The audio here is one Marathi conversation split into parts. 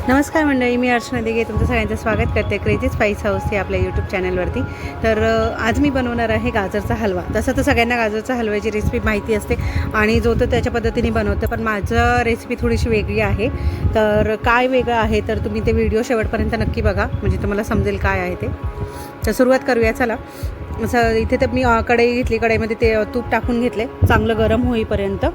नमस्कार मंडळी, मी अर्चना दिघे तुमचं सगळ्यांचं स्वागत करते क्रेझी स्पाइस हाऊस हे आपल्या यूट्यूब चॅनलवरती। तर आज मी बनवणार आहे गाजरचा हलवा। तसं तर सगळ्यांना गाजरचा हलव्याची रेसिपी माहिती असते आणि जो तो त्याच्या पद्धतीने बनवतं, पण माझं रेसिपी थोडीशी वेगळी आहे। तर काय वेगळं आहे तर तुम्ही ते व्हिडिओ शेवटपर्यंत नक्की बघा, म्हणजे तुम्हाला समजेल काय आहे ते। तर सुरुवात करूया चला। असं इथे तर मी कढई घेतली, कढईमध्ये ते तूप टाकून घेतले चांगलं गरम होईपर्यंत।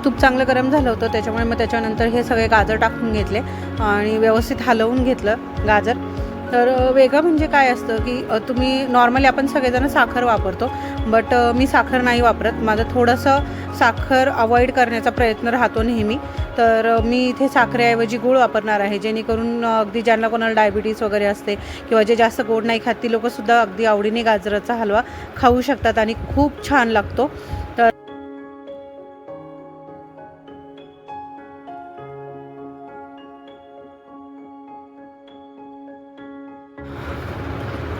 तूप चांगलं गरम झालं होतं, त्याच्यामुळे मग त्याच्यानंतर हे सगळे गाजर टाकून घेतले आणि व्यवस्थित हलवून घेतलं गाजर। तर वेगळं म्हणजे काय असतं की तुम्ही नॉर्मली आपण सगळेजण साखर वापरतो, बट मी साखर नाही वापरत। माझं थोडंसं साखर अवॉइड करण्याचा प्रयत्न राहतो नेहमी। तर मी इथे साखरेऐवजी गूळ वापरणार आहे, जेणेकरून अगदी ज्यांना कोणाला डायबिटीज वगैरे असते किंवा जे जास्त गोड नाही खात ती लोकंसुद्धा अगदी आवडीने गाजराचा हलवा खाऊ शकतात आणि खूप छान लागतो।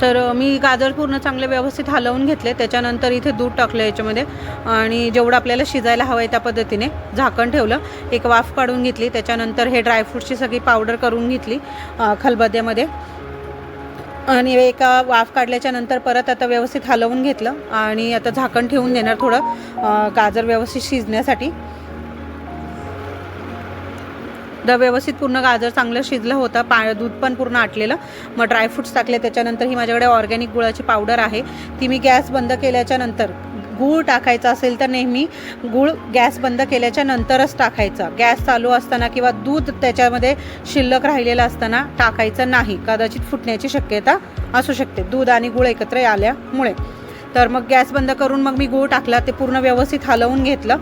तर मी गाजर पूर्ण चांगले व्यवस्थित हलवून घेतले। त्याच्यानंतर इथे दूध टाकलं याच्यामध्ये आणि जेवढं आपल्याला शिजायला हवं आहे त्या पद्धतीने झाकण ठेवलं, एक वाफ काढून घेतली। त्याच्यानंतर हे ड्रायफ्रूटची सगळी पावडर करून घेतली खलबत्त्यामध्ये आणि एका वाफ काढल्याच्या नंतर परत आता व्यवस्थित हलवून घेतलं आणि आता झाकण ठेवून देणार थोडं गाजर व्यवस्थित शिजण्यासाठी। व्यवस्थित पूर्ण गाजर चांगलं शिजलं होतं, दूध पण पूर्ण आटलेलं। मग ड्रायफ्रूट्स टाकले। त्याच्यानंतर ही माझ्याकडे ऑर्गॅनिक गुळाची पावडर आहे, ती मी गॅस बंद केल्याच्या नंतर, गूळ टाकायचा असेल तर नेहमी गूळ गॅस बंद केल्याच्या नंतरच टाकायचा। गॅस चालू असताना किंवा दूध त्याच्यामध्ये शिल्लक राहिलेलं असताना टाकायचं नाही, कदाचित फुटण्याची शक्यता असू शकते दूध आणि गूळ एकत्र आल्यामुळे। तर मग गॅस बंद करून मग मी गूळ टाकला, ते पूर्ण व्यवस्थित हलवून घेतलं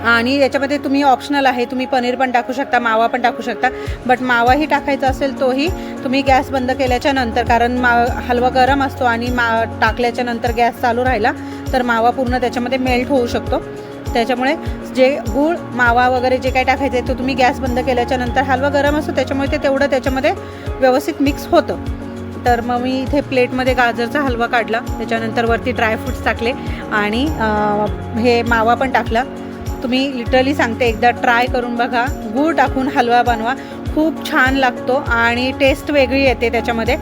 आणि याच्यामध्ये तुम्ही ऑप्शनल आहे, तुम्ही पनीर पण टाकू शकता, मावा पण टाकू शकता, बट मावाही टाकायचा असेल तोही तुम्ही गॅस बंद केल्याच्या नंतर, कारण हलवा गरम असतो आणि टाकल्याच्या नंतर गॅस चालू राहिला तर मावा पूर्ण त्याच्यामध्ये मेल्ट होऊ शकतो। त्याच्यामुळे जे गूळ मावा वगैरे जे काय टाकायचं आहे तो तुम्ही गॅस बंद केल्याच्या नंतर, हलवा गरम असतो त्याच्यामुळे ते तेवढं त्याच्यामध्ये व्यवस्थित मिक्स होतं। तर मग मी इथे प्लेटमध्ये गाजरचा हलवा काढला, त्याच्यानंतर वरती ड्रायफ्रूट्स टाकले आणि हे मावा पण टाकला। तुम्ही लिटरली सांगते एकदा ट्राय करून बघा, गूळ टाकून हलवा बनवा, खूप छान लागतो आणि टेस्ट वेगळी येते त्याच्यामध्ये।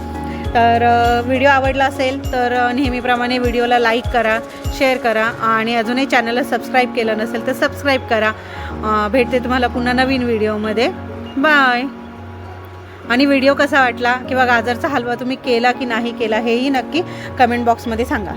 तर व्हिडिओ आवडला असेल तर नेहमीप्रमाणे व्हिडिओला लाईक करा, शेअर करा आणि अजूनही चॅनलला सबस्क्राईब केलं नसेल तर सबस्क्राईब करा। भेटते तुम्हाला पुन्हा नवीन व्हिडिओमध्ये, बाय। आणि व्हिडिओ कसा वाटला किंवा गाजरचा हलवा तुम्ही केला की नाही केला हेही नक्की कमेंट बॉक्समध्ये सांगा।